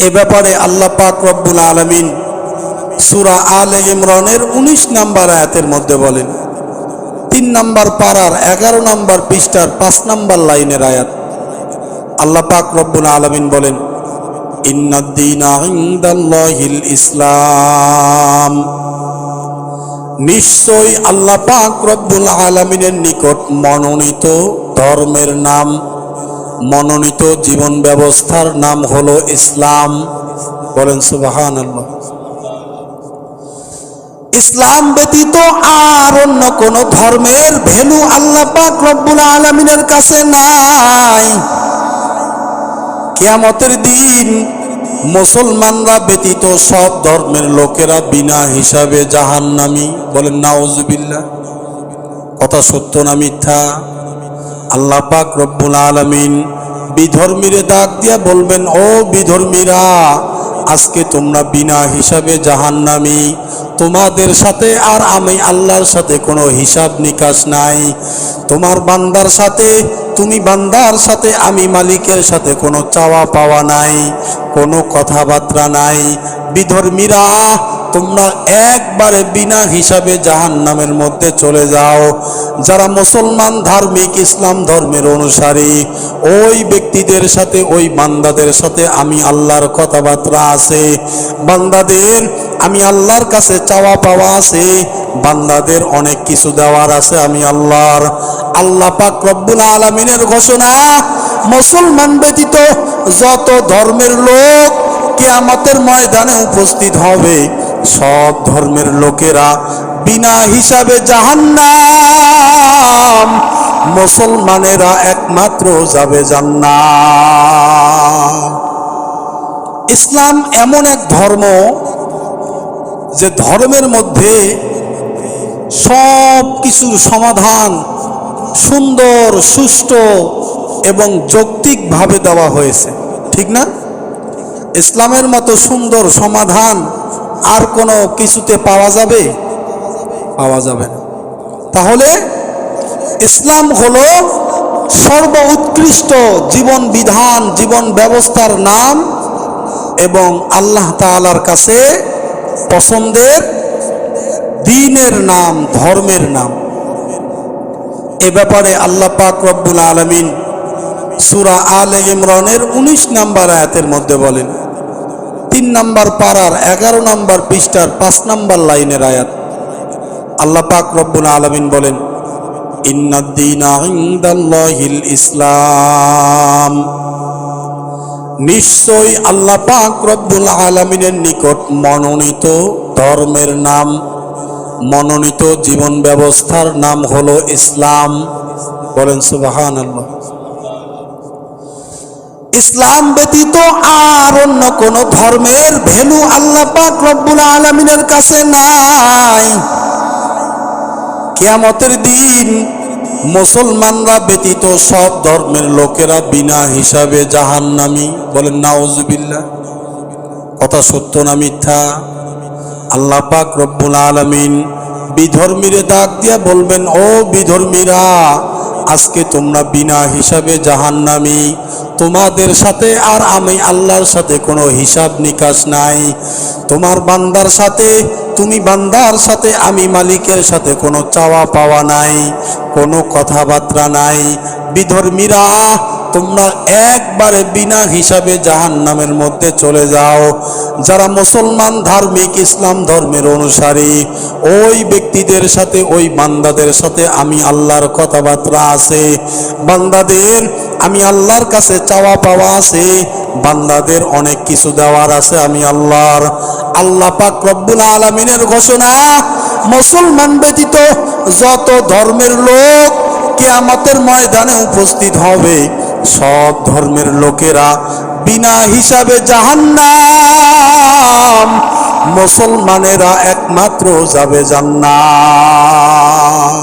এ ব্যাপারে আল্লাহ পাক রব্বুল আলামিন সূরা আলে ইমরানের 19 নম্বর আয়াতের মধ্যে বলেন, 3 নম্বর পারার 11 নম্বর পৃষ্ঠার 5 নম্বর লাইনের আয়াত। আল্লাহ পাক রব্বুল আলামিন বলেন, ইন্নাদ দীনা ইনদাল্লাহিল ইসলাম, নিশ্চয় আল্লাহ পাক রব্বুল আলামিনের নিকট মনোনীত ধর্মের নাম, মনোনীত জীবন ব্যবস্থার নাম হলো ইসলাম। বলেন সুবহানাল্লাহ। ইসলাম ব্যতীত আর অন্য কোন ধর্মের ভ্যালু আল্লাহ পাক রব্বুল আলামিনের কাছে নাই। কিয়ামতের দিন মুসলমানরা ব্যতীত সব ধর্মের লোকেরা বিনা হিসাবে জাহান্নামী। বলেন নাউজুবিল্লাহ। কথা সত্য না মিথ্যা? আল্লাহ পাক রব্বুল আলামিন বিধর্মীরে ডাক দিয়া বলবেন, ও বিধর্মীরা, আজকে তোমরা বিনা হিসাবে জাহান্নামী। তোমাদের সাথে আর আমি আল্লাহর সাথে কোনো হিসাব নিকাশ নাই। তোমার বান্দার সাথে, তুমি বান্দার সাথে, আমি মালিকের সাথে কোনো চাওয়া পাওয়া নাই, কোনো কথাবার্তা নাই। বিধর্মীরা, তোমরা একবারে বিনা হিসাবে জাহান্নামের মধ্যে চলে যাও। যারা মুসলমান ধার্মিক ইসলাম ধর্মের অনুসারী, ওই ব্যক্তিদের সাথে, ওই বান্দাদের সাথে আমি আল্লাহর কথাবার্তা আছে। বান্দাদের আমি আল্লাহর কাছে চাওয়া পাওয়া আছে, বান্দাদের অনেক কিছু দেওয়ার আছে আমি আল্লাহর। আল্লাহ পাক রব্বুল আলামিনের ঘোষণা, মুসলমান ব্যতীত যত ধর্মের লোক কিয়ামতের ময়দানে উপস্থিত হবে, সব ধর্মের লোকেরা বিনা হিসাবে জাহান্নাম, মুসলমানেরা একমাত্র যাবে জান্নাত। ইসলাম এমন এক ধর্ম যে ধর্মের মধ্যে সব কিছুর সমাধান সুন্দর, সুষ্ঠু এবং যৌক্তিকভাবে দেওয়া হয়েছে। ঠিক না? ইসলামের মতো সুন্দর সমাধান আর কোনো কিছুতে পাওয়া যাবে? পাওয়া যাবে না। তাহলে ইসলাম হলো সর্বোৎকৃষ্ট জীবন বিধান, জীবন ব্যবস্থার নাম এবং আল্লাহ তাআলার কাছে পছন্দের দ্বীনের নাম, ধর্মের নাম। এ ব্যাপারে আল্লাহ পাক রব্বুল আলামিন সূরা আলে ইমরানের 19 নম্বর আয়াতের মধ্যে বলেন, 3 নম্বর পারার 11 নম্বর পৃষ্ঠার 5 নম্বর লাইনের আয়াত। আল্লাহ পাক রব্বুল আলামিন বলেন, ইন্নাদ দীনা ইনদাল্লাহিল ইসলাম, নিশ্চয় আল্লাহ পাক রব্বুল আলামিনের নিকট মনোনীত ধর্মের নাম, মনোনীত জীবন ব্যবস্থার নাম হলো ইসলাম। বলেন সুবহানাল্লাহ। ইসলাম ব্যতীত আর অন্য কোন ধর্মের ভ্যালু আল্লাহ পাক রব্বুল আলামিনের কাছে নাই। কিয়ামতের দিন মুসলমানরা ব্যতীত সব ধর্মের লোকেরা বিনা হিসাবে জাহান্নামী। বলেন নাউজুবিল্লাহ। কথা সত্য না মিথ্যা? আল্লাহ পাক রব্বুল আলামিন বিধর্মীরে ডাক দিয়া বলবেন, ও বিধর্মীরা, আজকে তোমরা বিনা হিসাবে জাহান্নামী। তোমাদের সাথে আর আমি আল্লাহর সাথে কোনো হিসাব নিকাশ নাই। তোমার বান্দার সাথে, তুমি বান্দার সাথে, আমি মালিকের সাথে কোনো চাওয়া পাওয়া নাই, কোনো কথাবার্তা নাই। বিধর্মীরা, তোমরা একবারে বিনা হিসাবে জাহান্নামের মধ্যে চলে যাও। যারা মুসলমান ধার্মিক ইসলাম ধর্মের অনুসারী, ওই ব্যক্তিদের সাথে, ওই বান্দাদের সাথে আমি আল্লাহর কথাবার্তা আছে। বান্দাদের আমি আল্লাহর কাছে চাওয়া পাওয়া আছে, বান্দাদের অনেক কিছু দেওয়ার আছে আমি আল্লাহর। আল্লাহ পাক রব্বুল আলামিনের ঘোষণা, মুসলমান ব্যতীত যত ধর্মের লোক কিয়ামতের ময়দানে উপস্থিত হবে, সব ধর্মের লোকেরা বিনা হিসাবে জাহান্নাম, মুসলমানেরা একমাত্র যাবে জান্নাত।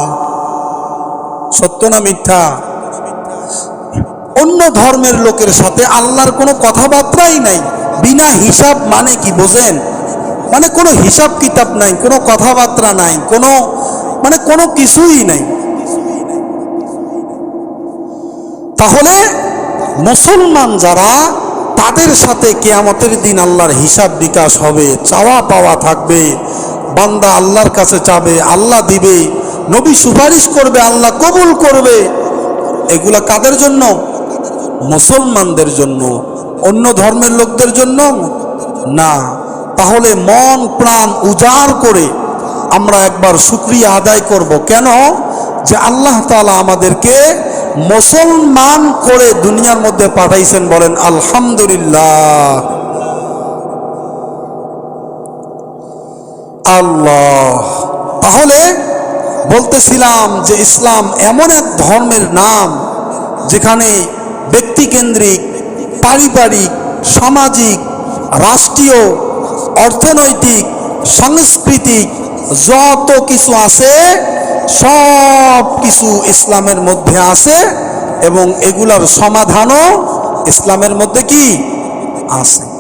সত্য না মিথ্যা? অন্য ধর্মের লোকের সাথে আল্লাহর কোনো কথাবার্তাই নাই। বিনা হিসাব মানে কি বোঝেন? মানে কোনো হিসাব কিতাব নাই, কোনো কথাবার্তা নাই, কোনো কিছুই নাই। তাহলে মুসলমান যারা তাদের সাথে কিয়ামতের দিন আল্লাহর হিসাব বিকাশ হবে, চাওয়া পাওয়া থাকবে। বান্দা আল্লাহর কাছে চাবে, আল্লাহ দিবে, নবী সুপারিশ করবে, আল্লাহ কবুল করবে। এগুলা কাদের জন্য? মুসলমানদের জন্য, অন্য ধর্মের লোকদের জন্য না। তাহলে মন প্রাণ উজাড় করে আমরা একবার শুকরিয়া আদায় করব। কেন? যে আল্লাহ তাআলা আমাদেরকে মুসলমান করে দুনিয়ার মধ্যে পাঠাইছেন। বলেন আলহামদুলিল্লাহ। আল্লাহ। তাহলে বলতেছিলাম যে ইসলাম এমন এক ধর্মের নাম যেখানে ব্যক্তিকেন্দ্রিক, পারিবারিক, সামাজিক, রাষ্ট্রীয়, অর্থনৈতিক, সাংস্কৃতিক যত কিছু আছে সব কিছু ইসলামের মধ্যে আছে, এবং এগুলার সমাধানও ইসলামের মধ্যে কি আছে।